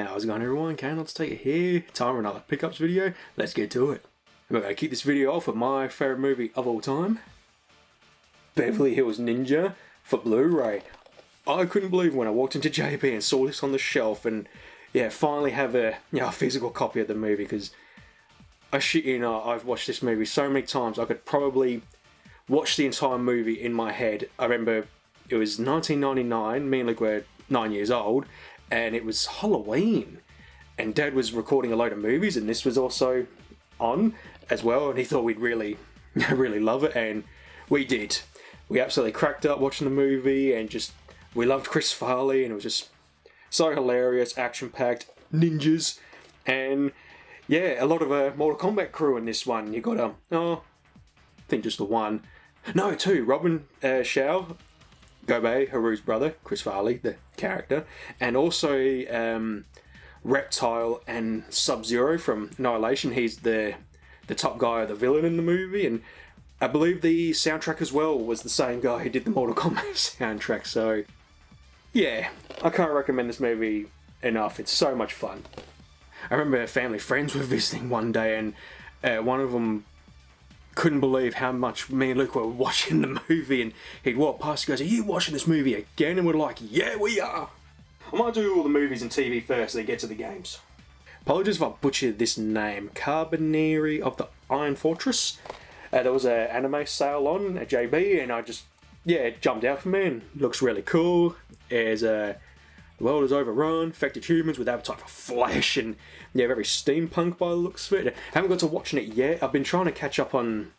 How's it going, everyone? Kayne, let's take it here. Time for another pickups video. Let's get to it. We're going to kick this video off with my favourite movie of all time, Beverly Hills Ninja for Blu-ray. I couldn't believe when I walked into JB and saw this on the shelf and finally have a physical copy of the movie, because I shit you not, I've watched this movie so many times I could probably watch the entire movie in my head. I remember it was 1999, me and Luke were 9 years old, and it was Halloween, and Dad was recording a load of movies, and this was also on as well, and he thought we'd really love it, and we did. We absolutely cracked up watching the movie, and we loved Chris Farley, and it was just so hilarious, action-packed, ninjas, and a lot of a Mortal Kombat crew in this one. You got I think just the one, no, two, Robin Shao, Gobei, Haru's brother, Chris Farley, the character, and also Reptile and Sub-Zero from Annihilation. He's the top guy, the villain in the movie, and I believe the soundtrack as well was the same guy who did the Mortal Kombat soundtrack. So yeah, I can't recommend this movie enough. It's so much fun. I remember family friends were visiting one day, and one of them couldn't believe how much me and Luke were watching the movie, and he'd walk past and goes, "Are you watching this movie again?" And we're like, "Yeah, we are." I might do all the movies and TV first, then get to the games. Apologies if I butchered this name. Carbonari of the Iron Fortress. There was an anime sale on at JB, and it jumped out for me, and looks really cool. The world is overrun, infected humans with appetite for flesh, and very steampunk by the looks of it. I haven't got to watching it yet. I've been trying to catch up on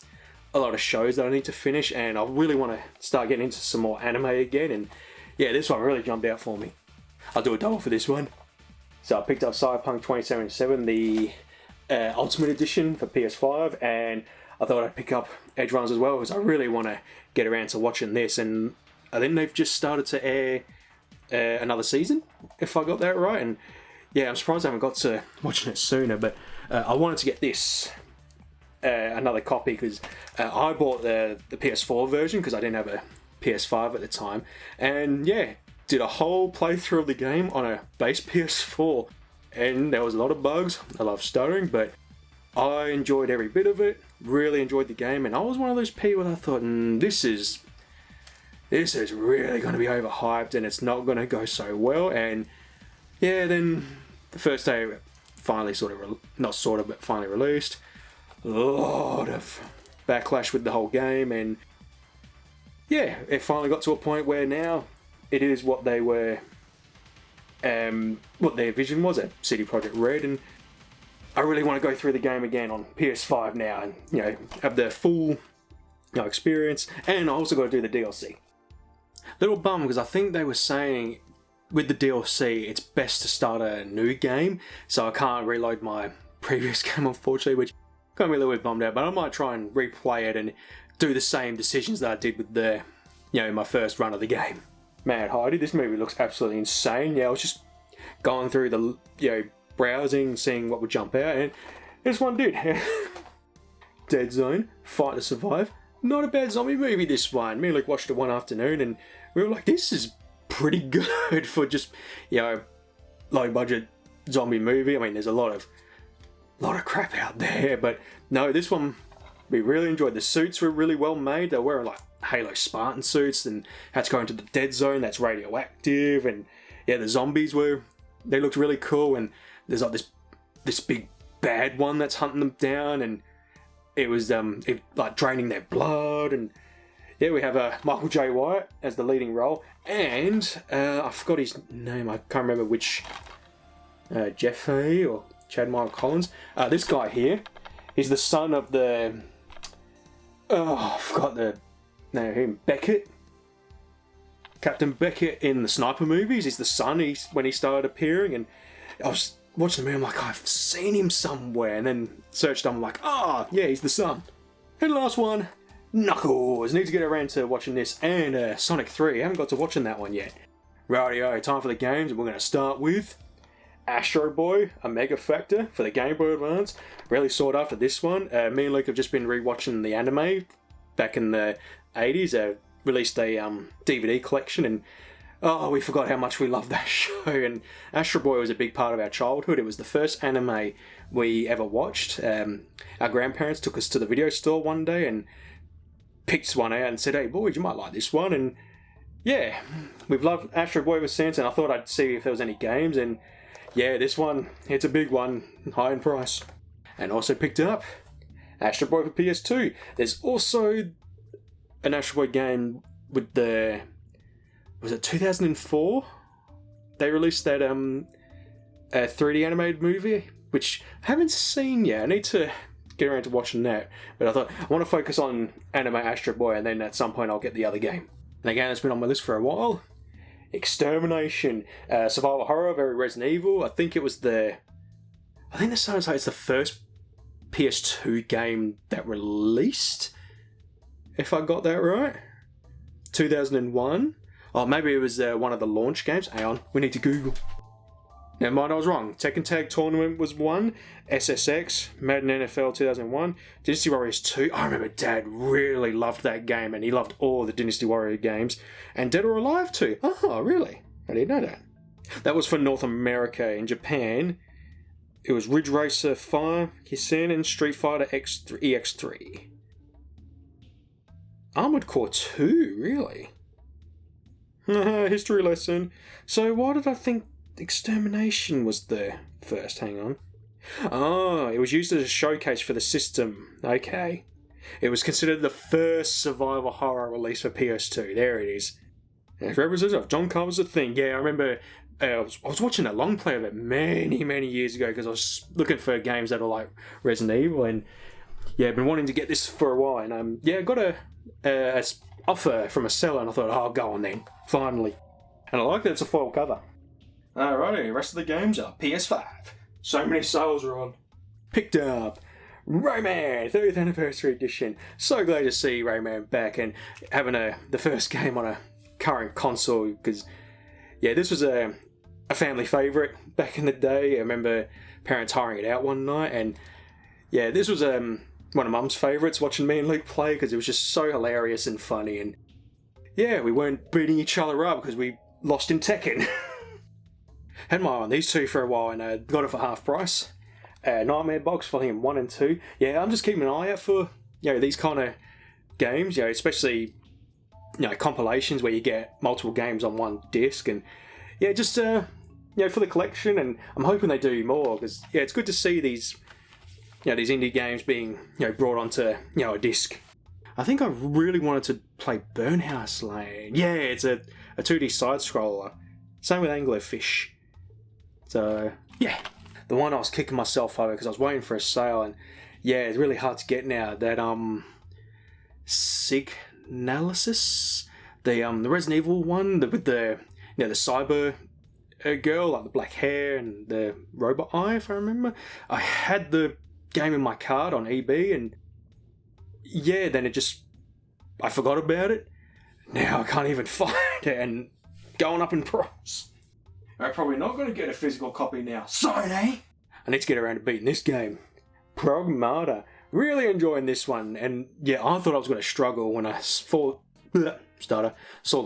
a lot of shows that I need to finish, and I really want to start getting into some more anime again, and this one really jumped out for me. I'll do a double for this one. So I picked up Cyberpunk 2077, the Ultimate Edition for PS5, and I thought I'd pick up Edge Runners as well, because I really want to get around to watching this, and I think they've just started to air another season, if I got that right, and I'm surprised I haven't got to watching it sooner, but I wanted to get this another copy, because I bought the PS4 version because I didn't have a PS5 at the time, and did a whole playthrough of the game on a base PS4, and there was a lot of bugs. I love stuttering, but I enjoyed every bit of it, really enjoyed the game, and I was one of those people that thought, this is really going to be overhyped and it's not going to go so well. And then the first day it finally finally released. A lot of backlash with the whole game, and it finally got to a point where now it is what they were, what their vision was at CD Projekt Red, and I really want to go through the game again on PS5 now, and have the full experience, and I also got to do the DLC. Little bum, because I think they were saying with the DLC it's best to start a new game, so I can't reload my previous game, unfortunately, which got me a little bit bummed out, but I might try and replay it and do the same decisions that I did with the my first run of the game. Man, Heidi, this movie looks absolutely insane. I was just going through the browsing, seeing what would jump out, and this one did. Dead Zone, Fight to Survive. Not a bad zombie movie, this one. Me and Luke watched it one afternoon, and we were like, this is pretty good for just, low budget zombie movie. I mean, there's a lot of crap out there, but no, this one we really enjoyed. The suits were really well made. They were wearing like Halo Spartan suits, and had to go into the dead zone that's radioactive, and the zombies they looked really cool, and there's like this big bad one that's hunting them down, and it was like draining their blood, and we have Michael J. White as the leading role, and I forgot his name. I can't remember which Jeffrey or Chad Michael Collins. This guy here, he's the son of the I forgot the name of him. Beckett, Captain Beckett in the Sniper movies. He's the son. When he started appearing, and I was watching the movie, I'm like, I've seen him somewhere, and then searched him, I'm like, he's the son. And last one, Knuckles. Need to get around to watching this, and Sonic 3. I haven't got to watching that one yet. Rightio, time for the games, and we're going to start with Astro Boy, a Mega Factor for the Game Boy Advance. Really sought after this one. Me and Luke have just been rewatching the anime back in the 80s. Released a DVD collection, and Oh, we forgot how much we loved that show, and Astro Boy was a big part of our childhood. It was the first anime we ever watched. Our grandparents took us to the video store one day and picked one out and said, "Hey boys, you might like this one." And yeah, we've loved Astro Boy ever since, and I thought I'd see if there was any games, and yeah, this one, it's a big one, high in price. And also picked up Astro Boy for PS2. There's also an Astro Boy game with the... Was it 2004? They released that a 3D animated movie, which I haven't seen yet. I need to get around to watching that. But I thought, I want to focus on anime Astro Boy, and then at some point I'll get the other game. And again, it's been on my list for a while. Extermination. Survival horror, very Resident Evil. I think the sounds like it's the first PS2 game that released, if I got that right. 2001. Oh, maybe it was one of the launch games. Hang on, we need to Google. Never mind, I was wrong. Tekken Tag Tournament was one. SSX, Madden NFL 2001. Dynasty Warriors 2. I remember Dad really loved that game, and he loved all the Dynasty Warrior games. And Dead or Alive 2. Oh, really? I didn't know that. That was for North America. In Japan, it was Ridge Racer 5, Hissen, and Street Fighter EX3. Armored Core 2, really? History lesson. So why did I think Extermination was the first? Hang on. Oh, it was used as a showcase for the system. Okay. It was considered the first survival horror release for PS2. There it is. It's representative of John Carpenter's Thing. Yeah, I remember I was watching a long play of it many years ago because I was looking for games that are like Resident Evil, and yeah, I've been wanting to get this for a while, and yeah, I got a offer from a seller, and I thought, oh, go on then, finally. And I like that it's a foil cover. Alrighty, the rest of the games are PS5. So many sales are on. Picked up Rayman 30th Anniversary Edition. So glad to see Rayman back and having the first game on a current console, because yeah, this was a family favourite back in the day. I remember parents hiring it out one night, and yeah, this was one of Mum's favourites, watching me and Luke play, because it was just so hilarious and funny, and yeah, we weren't beating each other up because we lost in Tekken. Had my eye on these two for a while, and got it for half price. Nightmare Box, Volume 1 and 2. Yeah, I'm just keeping an eye out for these kind of games, especially compilations where you get multiple games on one disc, and yeah, just for the collection. And I'm hoping they do more, because yeah, it's good to see these these indie games being brought onto a disc. I think I really wanted to play Burnhouse Lane. Yeah, it's a 2D side scroller. Same with Anglerfish. So yeah, the one I was kicking myself over because I was waiting for a sale, and yeah, it's really hard to get now. That Signalysis, the Resident Evil one, with the the cyber girl, like the black hair and the robot eye, if I remember. I had the game in my card on EB, and yeah, then I forgot about it. Now I can't even find it, and going up in price. I'm probably not going to get a physical copy now. Sorry, eh? I need to get around to beating this game. Progmata. Really enjoying this one, and yeah, I thought I was going to struggle when I saw the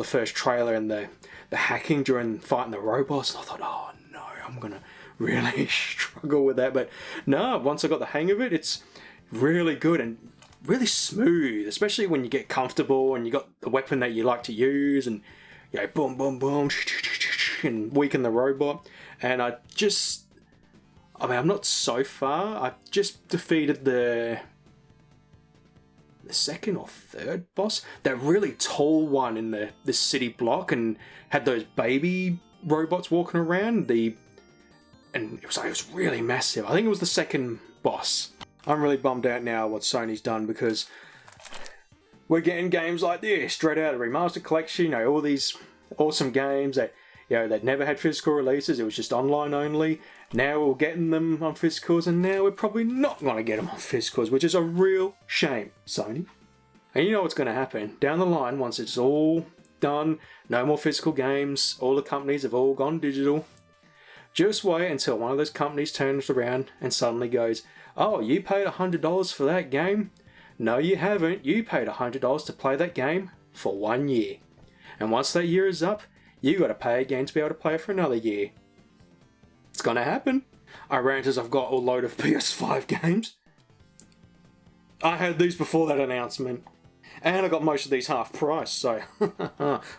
first trailer and the hacking during fighting the robots, and I thought, oh no, I'm going to really struggle with that. But no, once I got the hang of it, it's really good and really smooth, especially when you get comfortable and you got the weapon that you like to use, and boom, boom, boom, and weaken the robot. And I'm not so far. I just defeated the second or third boss, that really tall one in the city block, and had those baby robots walking around. And it was really massive. I think it was the second boss. I'm really bummed out now what Sony's done, because we're getting games like this straight out of the remastered collection. All these awesome games that that never had physical releases. It was just online only. Now we're getting them on physicals, and now we're probably not going to get them on physicals, which is a real shame, Sony. And you know what's going to happen down the line once it's all done. No more physical games. All the companies have all gone digital. Just wait until one of those companies turns around and suddenly goes, "Oh, you paid $100 for that game?" No, you haven't. You paid $100 to play that game for 1 year. And once that year is up, you got to pay again to be able to play it for another year. It's gonna happen. I rant as I've got a load of PS5 games. I had these before that announcement. And I got most of these half price, so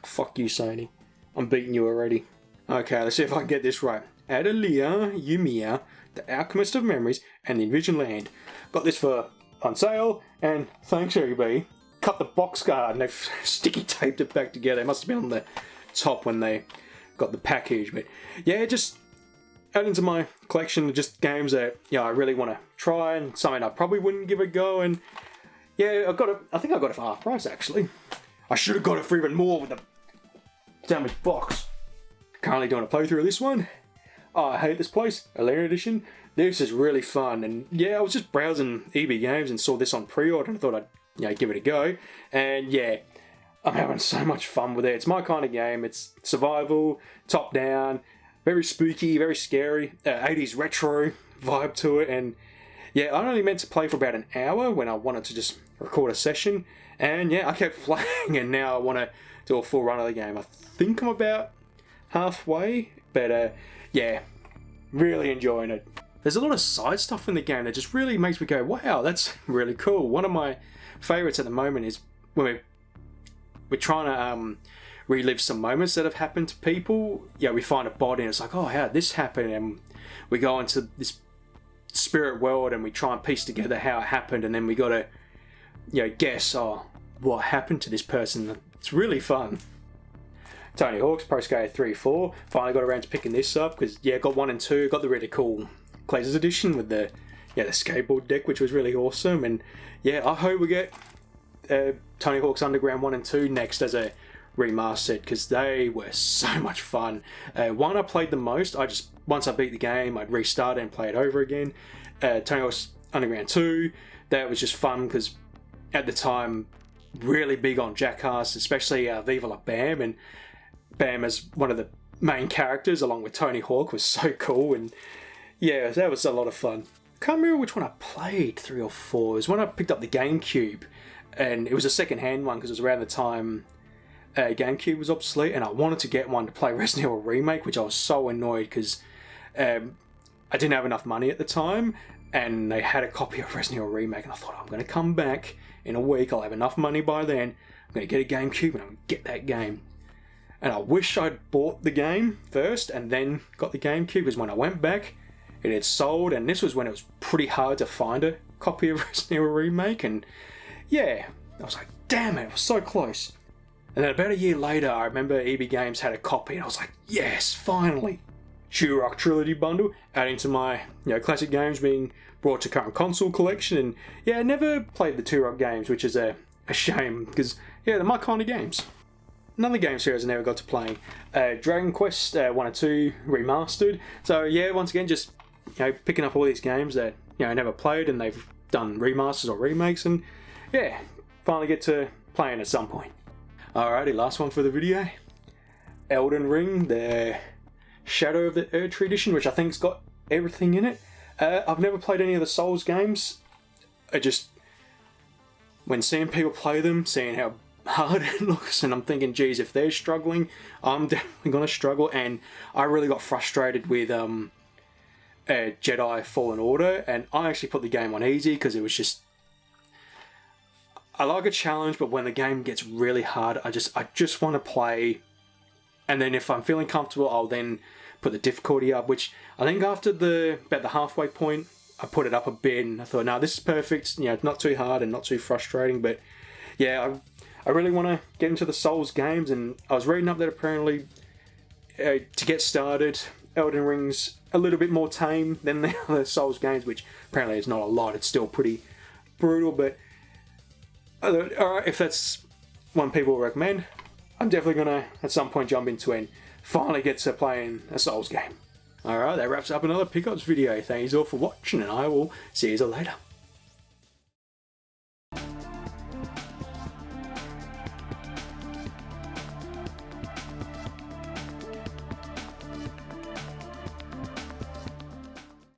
fuck you, Sony. I'm beating you already. Okay, let's see if I can get this right. Adelia Yumiya, The Alchemist of Memories, and The Envisioned Land. Got this for on sale, and thanks everybody. Cut the box guard and they've sticky taped it back together. It must have been on the top when they got the package, but yeah, just add into my collection of just games that I really want to try and something I probably wouldn't give a go. And yeah, I think I got it for half price actually. I should have got it for even more with the damaged box. Currently doing a playthrough of this one. Oh, I hate this place, Alien Edition. This is really fun, and yeah, I was just browsing EB Games and saw this on pre-order and I thought I'd give it a go. And yeah, I'm having so much fun with it. It's my kind of game. It's survival, top down, very spooky, very scary, 80s retro vibe to it. And yeah, I only meant to play for about an hour when I wanted to just record a session. And yeah, I kept playing and now I want to do a full run of the game. I think I'm about halfway, but yeah, really enjoying it. There's a lot of side stuff in the game that just really makes me go, wow, that's really cool. One of my favourites at the moment is when we're trying to relive some moments that have happened to people. Yeah, we find a body and it's like, oh, how did this happen? And we go into this spirit world and we try and piece together how it happened, and then we got to guess, what happened to this person. It's really fun. Tony Hawk's Pro Skater 3-4. Finally got around to picking this up because got 1 and 2. Got the really cool Glazers edition with the skateboard deck, which was really awesome. And yeah, I hope we get Tony Hawk's Underground 1 and 2 next as a remastered because they were so much fun. One I played the most. Once I beat the game, I'd restart it and play it over again. Tony Hawk's Underground 2, that was just fun because at the time, really big on Jackass, especially Viva La Bam, and Bam as one of the main characters along with Tony Hawk was so cool. And yeah, that was a lot of fun. I can't remember which one I played, 3 or 4. It was when I picked up the GameCube, and it was a second-hand one because it was around the time GameCube was obsolete, and I wanted to get one to play Resident Evil Remake, which I was so annoyed because I didn't have enough money at the time, and they had a copy of Resident Evil Remake, and I thought, I'm going to come back in a week, I'll have enough money by then, I'm going to get a GameCube and I'm going to get that game. And I wish I'd bought the game first and then got the GameCube, because when I went back, it had sold, and this was when it was pretty hard to find a copy of Resident Evil Remake, and yeah, I was like, damn it, it was so close. And then about a year later, I remember EB Games had a copy, and I was like, yes, finally. Turok Trilogy Bundle, adding to my classic games being brought to current console collection. And yeah, I never played the Turok games, which is a shame, because yeah, they're my kind of games. Another game series I never got to play, Dragon Quest 1 and 2 Remastered. So yeah, once again, just picking up all these games that I never played, and they've done remasters or remakes, and yeah, finally get to playing at some point. Alrighty, last one for the video. Elden Ring, the Shadow of the Erdtree Edition, which I think's got everything in it. I've never played any of the Souls games. When seeing people play them, seeing how hard it looks, and I'm thinking, geez, if they're struggling, I'm definitely going to struggle. And I really got frustrated with Jedi Fallen Order, and I actually put the game on easy because it was just, I like a challenge, but when the game gets really hard, I just want to play. And then if I'm feeling comfortable, I'll then put the difficulty up, which I think after about the halfway point, I put it up a bit, and I thought, no, this is perfect. Not too hard and not too frustrating. But yeah, I really want to get into the Souls games, and I was reading up that apparently to get started, Elden Ring's a little bit more tame than the other Souls games, which apparently is not a lot. It's still pretty brutal, but alright, if that's one people recommend, I'm definitely going to at some point jump into it and finally get to playing a Souls game. Alright, that wraps up another pickups video. Thanks all for watching, and I will see you later.